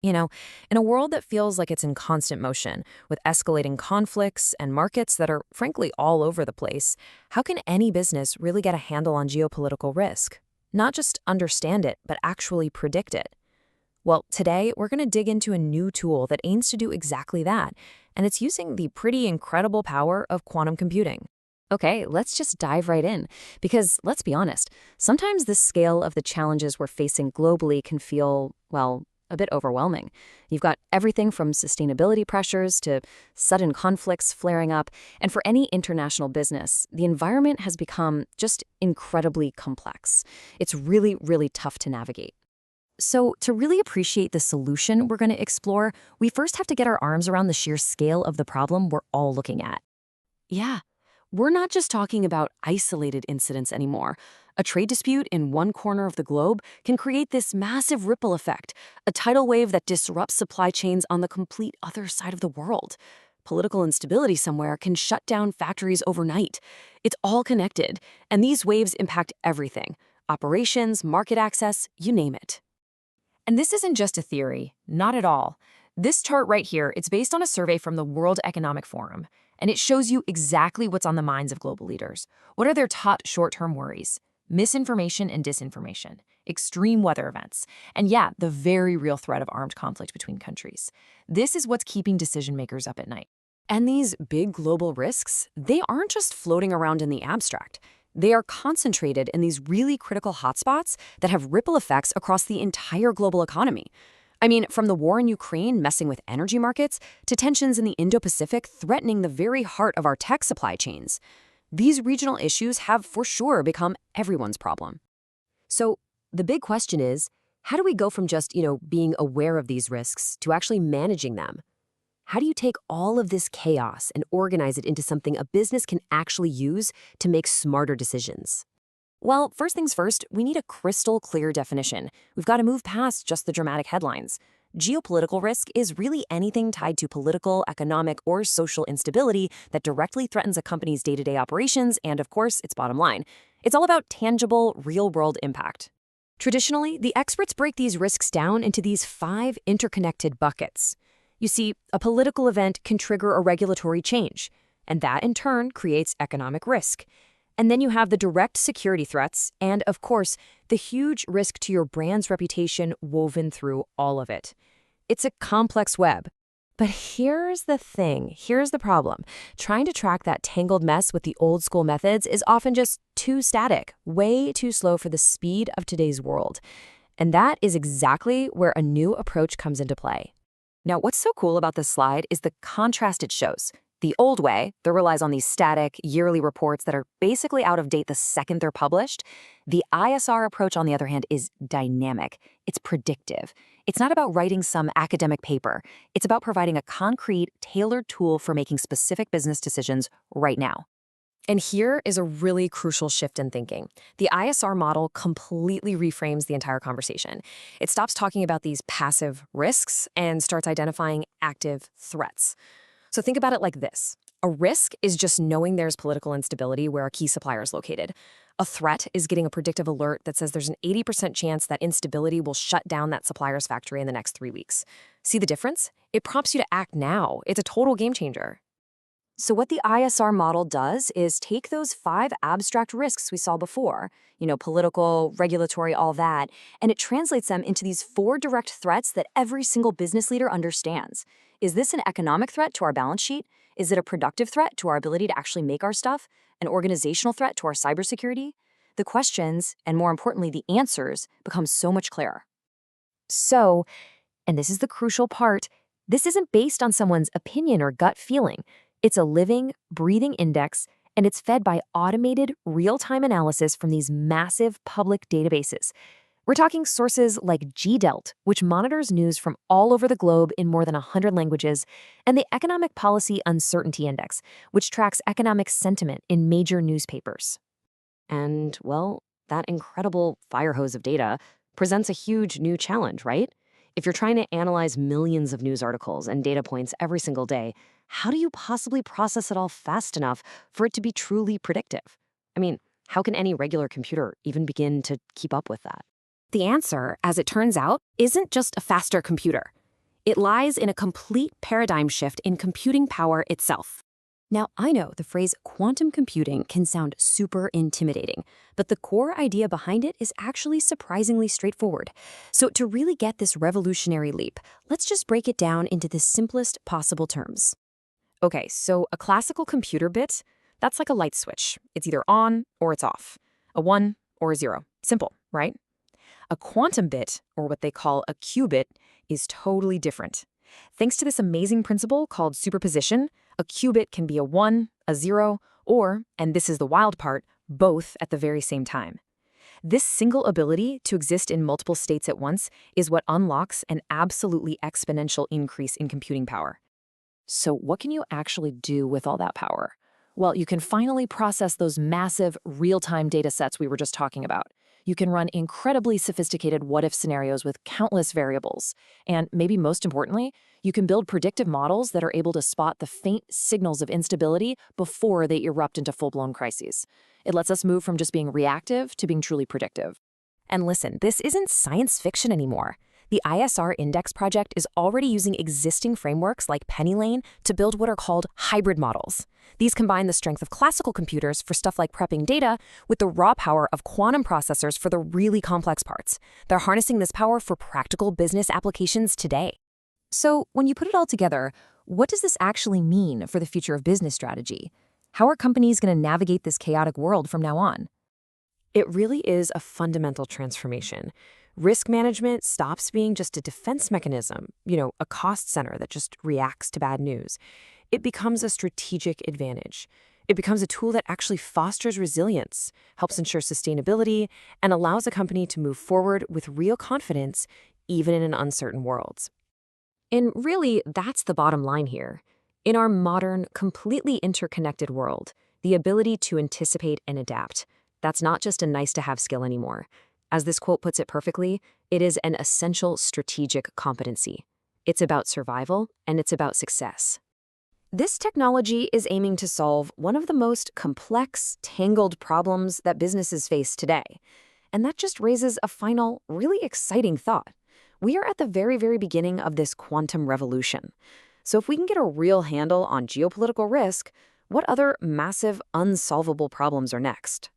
You know, in a world that feels like it's in constant motion, with escalating conflicts and markets that are frankly all over the place, how can any business really get a handle on geopolitical risk? Not just understand it, but actually predict it. Well, today we're going to dig into a new tool that aims to do exactly that, and it's using the pretty incredible power of quantum computing. Okay, let's just dive right in. Because let's be honest, sometimes the scale of the challenges we're facing globally can feel, well, a bit overwhelming. You've got everything from sustainability pressures to sudden conflicts flaring up. And for any international business, the environment has become just incredibly complex. It's really, really tough to navigate. So, to really appreciate the solution we're going to explore, we first have to get our arms around the sheer scale of the problem we're all looking at. Yeah, we're not just talking about isolated incidents anymore. A trade dispute in one corner of the globe can create this massive ripple effect, a tidal wave that disrupts supply chains on the complete other side of the world. Political instability somewhere can shut down factories overnight. It's all connected, and these waves impact everything: operations, market access, you name it. And this isn't just a theory, not at all. This chart right here, it's based on a survey from the World Economic Forum, and it shows you exactly what's on the minds of global leaders. What are their top short-term worries? Misinformation and disinformation, extreme weather events, and yeah, the very real threat of armed conflict between countries. This is what's keeping decision makers up at night. And these big global risks, they aren't just floating around in the abstract. They are concentrated in these really critical hotspots that have ripple effects across the entire global economy. I mean, from the war in Ukraine messing with energy markets to tensions in the Indo-Pacific threatening the very heart of our tech supply chains. These regional issues have for sure become everyone's problem. So the big question is, how do we go from just, being aware of these risks to actually managing them? How do you take all of this chaos and organize it into something a business can actually use to make smarter decisions? Well, first things first, we need a crystal clear definition. We've got to move past just the dramatic headlines. Geopolitical risk is really anything tied to political, economic, or social instability that directly threatens a company's day-to-day operations and, of course, its bottom line. It's all about tangible, real-world impact. Traditionally, the experts break these risks down into these 5 interconnected buckets. You see, a political event can trigger a regulatory change, and that in turn creates economic risk. And then you have the direct security threats and, of course, the huge risk to your brand's reputation woven through all of it. It's a complex web. But here's the thing, here's the problem. Trying to track that tangled mess with the old school methods is often just too static, way too slow for the speed of today's world. And that is exactly where a new approach comes into play. Now, what's so cool about this slide is the contrast it shows. The old way, that relies on these static, yearly reports that are basically out of date the second they're published. The ISR approach, on the other hand, is dynamic. It's predictive. It's not about writing some academic paper. It's about providing a concrete, tailored tool for making specific business decisions right now. And here is a really crucial shift in thinking. The ISR model completely reframes the entire conversation. It stops talking about these passive risks and starts identifying active threats. So think about it like this. A risk is just knowing there's political instability where a key supplier is located. A threat is getting a predictive alert that says there's an 80% chance that instability will shut down that supplier's factory in the next 3 weeks. See the difference? It prompts you to act now. It's a total game changer. So what the ISR model does is take those 5 abstract risks we saw before, political, regulatory, all that, and it translates them into these 4 direct threats that every single business leader understands. Is this an economic threat to our balance sheet? Is it a productive threat to our ability to actually make our stuff? An organizational threat to our cybersecurity? The questions, and more importantly, the answers, become so much clearer. So, and this is the crucial part, this isn't based on someone's opinion or gut feeling. It's a living, breathing index, and it's fed by automated, real-time analysis from these massive public databases. We're talking sources like GDELT, which monitors news from all over the globe in more than 100 languages, and the Economic Policy Uncertainty Index, which tracks economic sentiment in major newspapers. And, well, that incredible fire hose of data presents a huge new challenge, right? If you're trying to analyze millions of news articles and data points every single day, how do you possibly process it all fast enough for it to be truly predictive? I mean, how can any regular computer even begin to keep up with that? The answer, as it turns out, isn't just a faster computer. It lies in a complete paradigm shift in computing power itself. Now, I know the phrase quantum computing can sound super intimidating, but the core idea behind it is actually surprisingly straightforward. So to really get this revolutionary leap, let's just break it down into the simplest possible terms. Okay, so a classical computer bit, that's like a light switch. It's either on or it's off. A 1 or a 0. Simple, right? A quantum bit, or what they call a qubit, is totally different. Thanks to this amazing principle called superposition, a qubit can be a 1, a 0, or, and this is the wild part, both at the very same time. This single ability to exist in multiple states at once is what unlocks an absolutely exponential increase in computing power. So what can you actually do with all that power? Well, you can finally process those massive real-time data sets we were just talking about. You can run incredibly sophisticated what-if scenarios with countless variables. And maybe most importantly, you can build predictive models that are able to spot the faint signals of instability before they erupt into full-blown crises. It lets us move from just being reactive to being truly predictive. And listen, this isn't science fiction anymore. The Isr Index project is already using existing frameworks like PennyLane to build what are called hybrid models. These combine the strength of classical computers for stuff like prepping data with the raw power of quantum processors for the really complex parts. They're harnessing this power for practical business applications today. So when you put it all together, what does this actually mean for the future of business strategy? How are companies going to navigate this chaotic world from now on? It really is a fundamental transformation. Risk management stops being just a defense mechanism, a cost center that just reacts to bad news. It becomes a strategic advantage. It becomes a tool that actually fosters resilience, helps ensure sustainability, and allows a company to move forward with real confidence, even in an uncertain world. And really, that's the bottom line here. In our modern, completely interconnected world, the ability to anticipate and adapt, that's not just a nice-to-have skill anymore. As this quote puts it perfectly, it is an essential strategic competency. It's about survival, and it's about success. This technology is aiming to solve one of the most complex, tangled problems that businesses face today. And that just raises a final, really exciting thought. We are at the very, very beginning of this quantum revolution. So if we can get a real handle on geopolitical risk, what other massive, unsolvable problems are next?